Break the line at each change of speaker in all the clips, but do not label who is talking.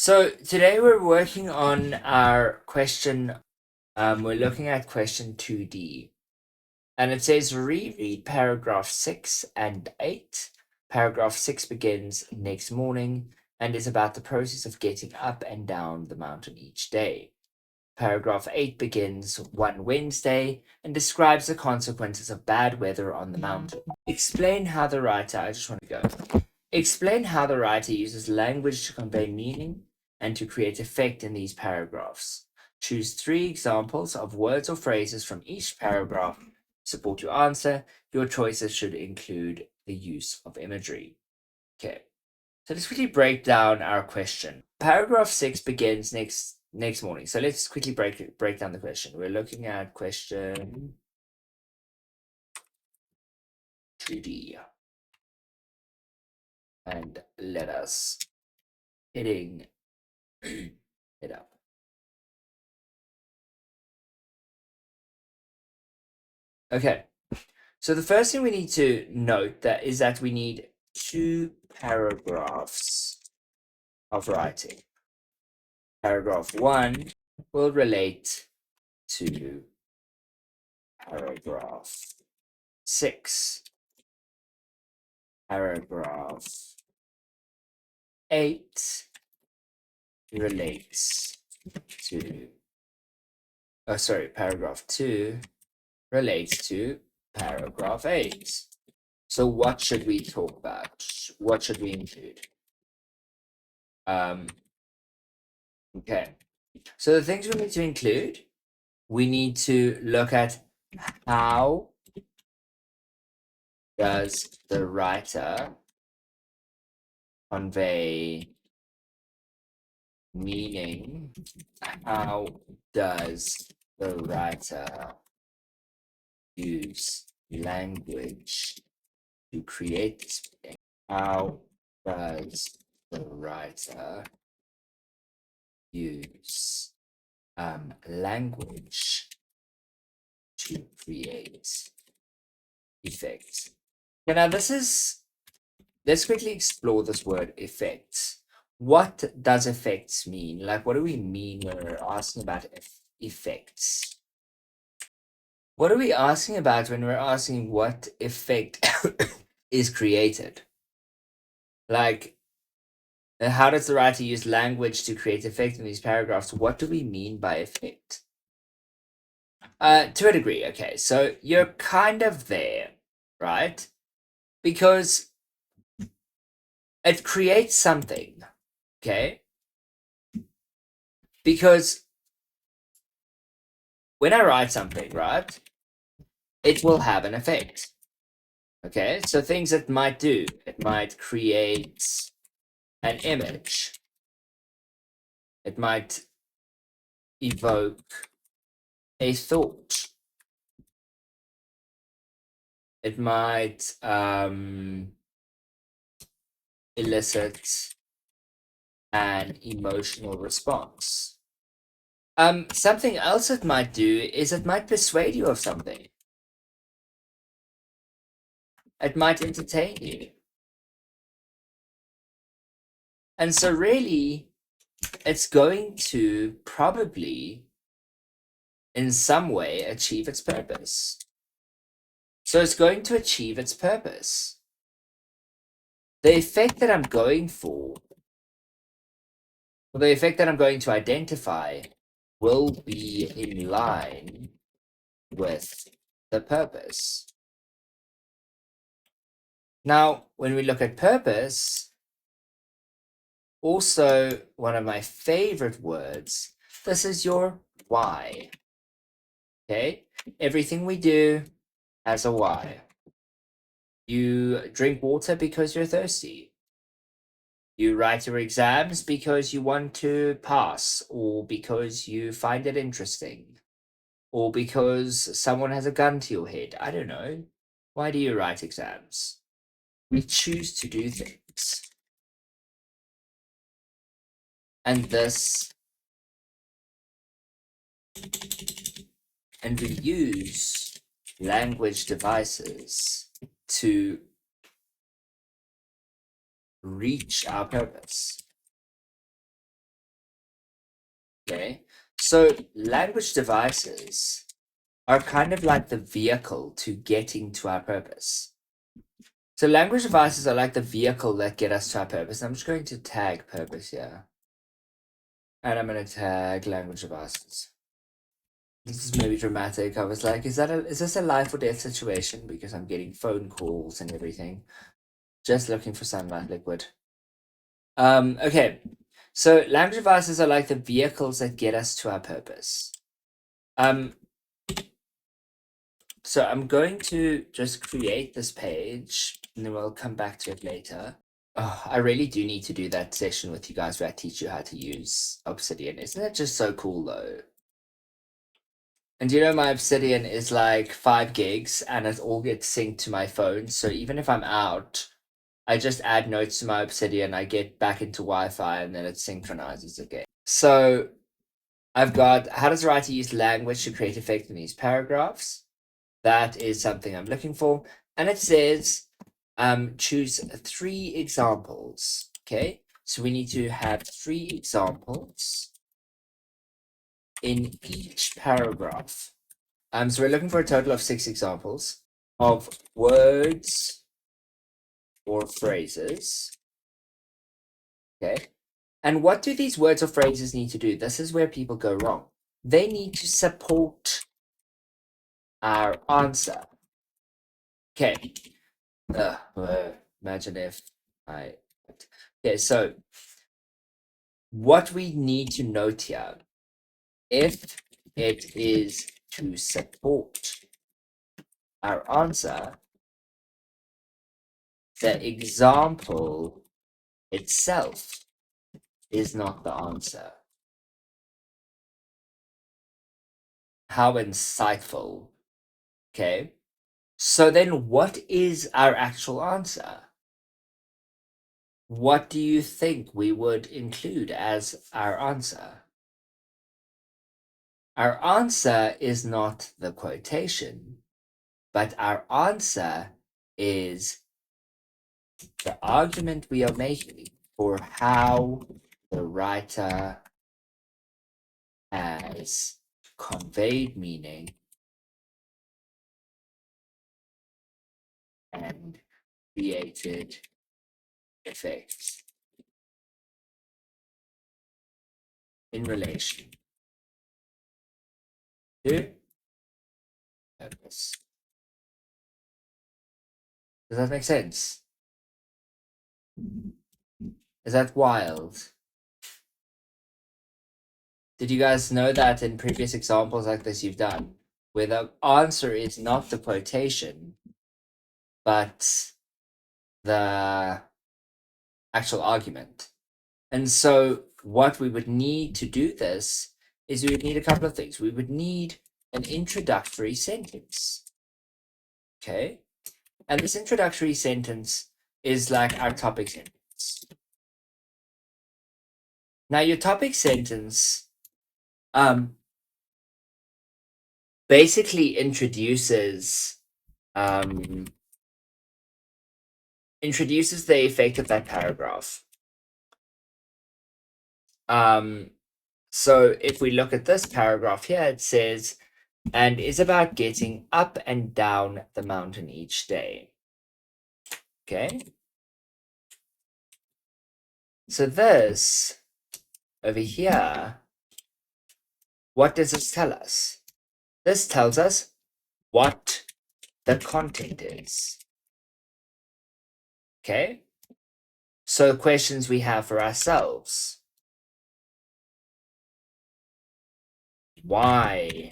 So today we're working on our question. We're looking at question 2D. And it says reread paragraph 6 and 8. Paragraph 6 begins next morning and is about the process of getting up and down the mountain each day. Paragraph 8 begins one Wednesday and describes the consequences of bad weather on the mountain. Explain how the writer uses language to convey meaning and to create effect in these paragraphs. Choose 3 examples of words or phrases from each paragraph to support your answer. Your choices should include the use of imagery. Okay, so let's quickly break down our question. Paragraph 6 begins next morning. So let's quickly break down the question. We're looking at question 2D. And let us hitting it up. Okay, so the first thing we need to note is that we need 2 paragraphs of writing. Paragraph 1 will relate to paragraph 6. Paragraph 8 relates to, paragraph 2 relates to paragraph 8. So what should we talk about? What should we include? Okay, so the things we need to include, we need to look at how does the writer convey meaning? How does the writer use language to create this meaning? How does the writer use language to create effects? Okay, now let's quickly explore this word effects. What does effects mean? Like, what do we mean when we're asking about effects? What are we asking about when we're asking what effect is created? Like, how does the writer use language to create effect in these paragraphs? What do we mean by effect? To a degree, okay. So you're kind of there, right? Because it creates something, okay? Because when I write something, right, it will have an effect. Okay, so things it might do, it might create an image. It might evoke a thought. It might elicit an emotional response. Something else it might do is it might persuade you of something. It might entertain you. And so really, it's going to probably, in some way, achieve its purpose. So it's going to achieve its purpose. The effect that I'm going for, or the effect that I'm going to identify, will be in line with the purpose. Now, when we look at purpose, also one of my favorite words, this is your why. Okay? Everything we do has a why. You drink water because you're thirsty. You write your exams because you want to pass, or because you find it interesting, or because someone has a gun to your head. I don't know. Why do you write exams? We choose to do things. And we use language devices to reach our purpose. Okay, so language devices are kind of like the vehicle to getting to our purpose. So language devices are like the vehicle that get us to our purpose. I'm just going to tag purpose here. And I'm going to tag language devices. This is maybe dramatic. I was like, is this a life or death situation? Because I'm getting phone calls and everything. Just looking for sunlight liquid. Okay. So language devices are like the vehicles that get us to our purpose. So I'm going to just create this page and then we'll come back to it later. Oh, I really do need to do that session with you guys where I teach you how to use Obsidian. Isn't it just so cool though? And you know my Obsidian is like 5 gigs and it all gets synced to my phone. So even if I'm out, I just add notes to my Obsidian, I get back into Wi-Fi and then it synchronizes again. So I've got how does a writer use language to create effect in these paragraphs? That is something I'm looking for. And it says choose 3 examples. Okay, so we need to have 3 examples in each paragraph. So we're looking for a total of 6 examples of words or phrases. Okay, and what do these words or phrases need to do? This is where people go wrong. They need to support our answer. Okay, imagine if I. Okay, so what we need to note here, if it is to support our answer, the example itself is not the answer. How insightful. Okay, so then what is our actual answer? What do you think we would include as our answer? Our answer is not the quotation, but our answer is the argument we are making for how the writer has conveyed meaning and created effects in relation to purpose. Does that make sense? Is that wild? Did you guys know that in previous examples like this you've done, where the answer is not the quotation, but the actual argument? And so what we would need to do this is we would need a couple of things. We would need an introductory sentence. Okay? And this introductory sentence is like our topic sentence. Now your topic sentence basically introduces the effect of that paragraph. So if we look at this paragraph here, it says, and is about getting up and down the mountain each day. Okay. So this over here, what does this tell us? This tells us what the content is. Okay. So questions we have for ourselves. Why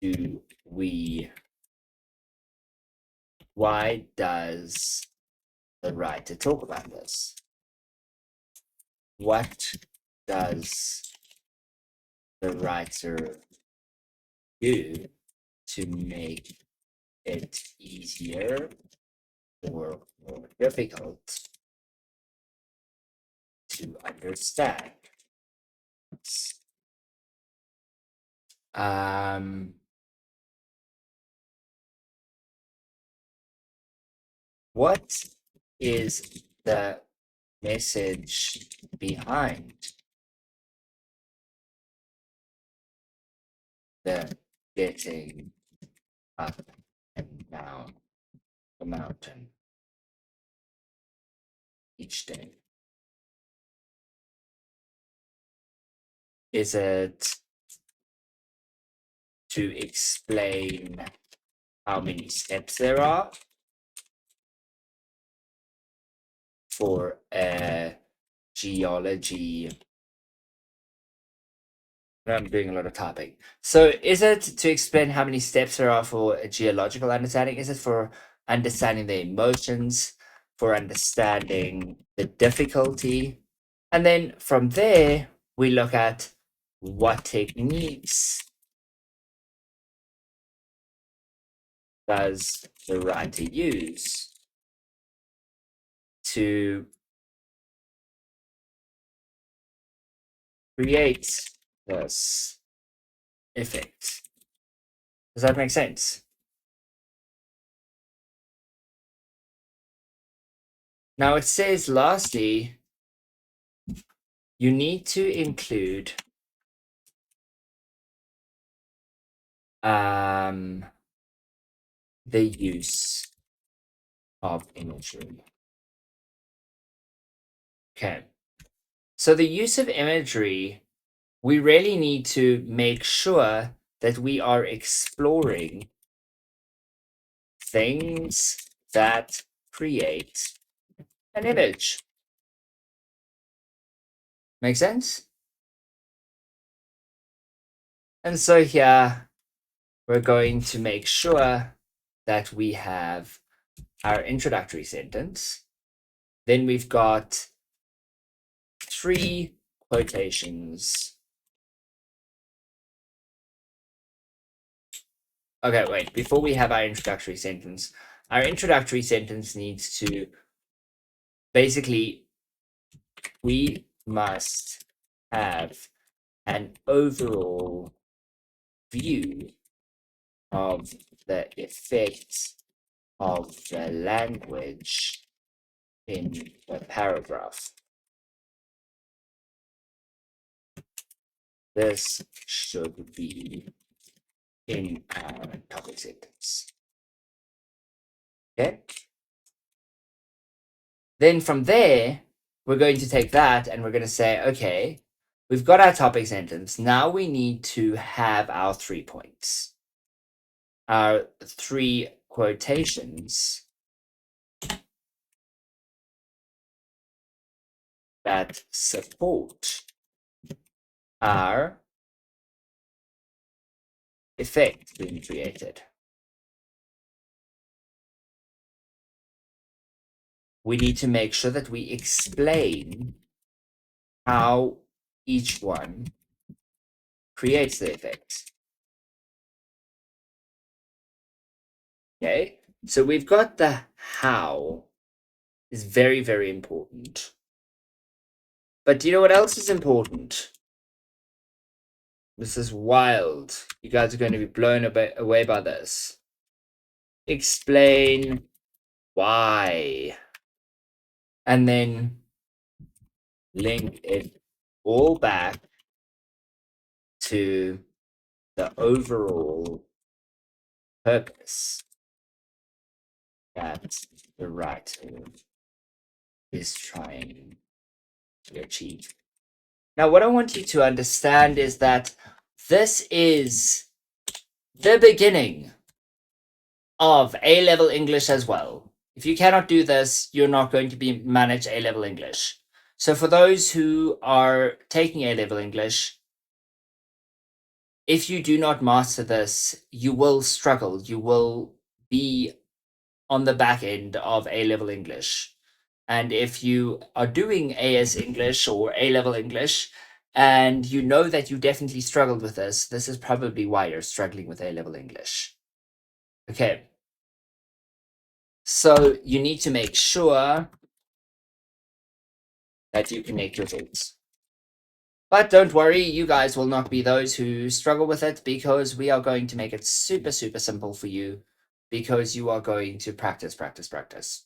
do we, why does the writer talk about this? What does the writer do to make it easier or more difficult to understand? What is the message behind the getting up and down the mountain each day? Is it to explain how many steps there are for a geology? I'm doing a lot of typing. So is it to explain how many steps there are for a geological understanding? Is it for understanding the emotions, for understanding the difficulty? And then from there, we look at what techniques does the writer use to create this effect. Does that make sense? Now it says lastly, you need to include the use of imagery. Okay. So the use of imagery, we really need to make sure that we are exploring things that create an image. Make sense? And so here we're going to make sure that we have our introductory sentence. Then we've got 3 quotations. Okay, wait, before we have our introductory sentence needs to basically, we must have an overall view of the effects of the language in the paragraph. This should be in our topic sentence. Okay? Then from there, we're going to take that and we're going to say, okay, we've got our topic sentence. Now we need to have our 3 points, our 3 quotations that support our effect being created. We need to make sure that we explain how each one creates the effect. Okay, so we've got the how is very, very important. But do you know what else is important? This is wild. You guys are going to be blown away by this. Explain why. And then link it all back to the overall purpose that the writer is trying to achieve. Now, what I want you to understand is that this is the beginning of A-level English as well. If you cannot do this, you're not going to manage A-level English. So for those who are taking A-level English, if you do not master this, you will struggle. You will be on the back end of A-level English. And if you are doing AS English or A-level English, and you know that you definitely struggled with this is probably why you're struggling with A-level English. Okay. So you need to make sure that you connect your thoughts. But don't worry, you guys will not be those who struggle with it, because we are going to make it super, super simple for you, because you are going to practice, practice, practice.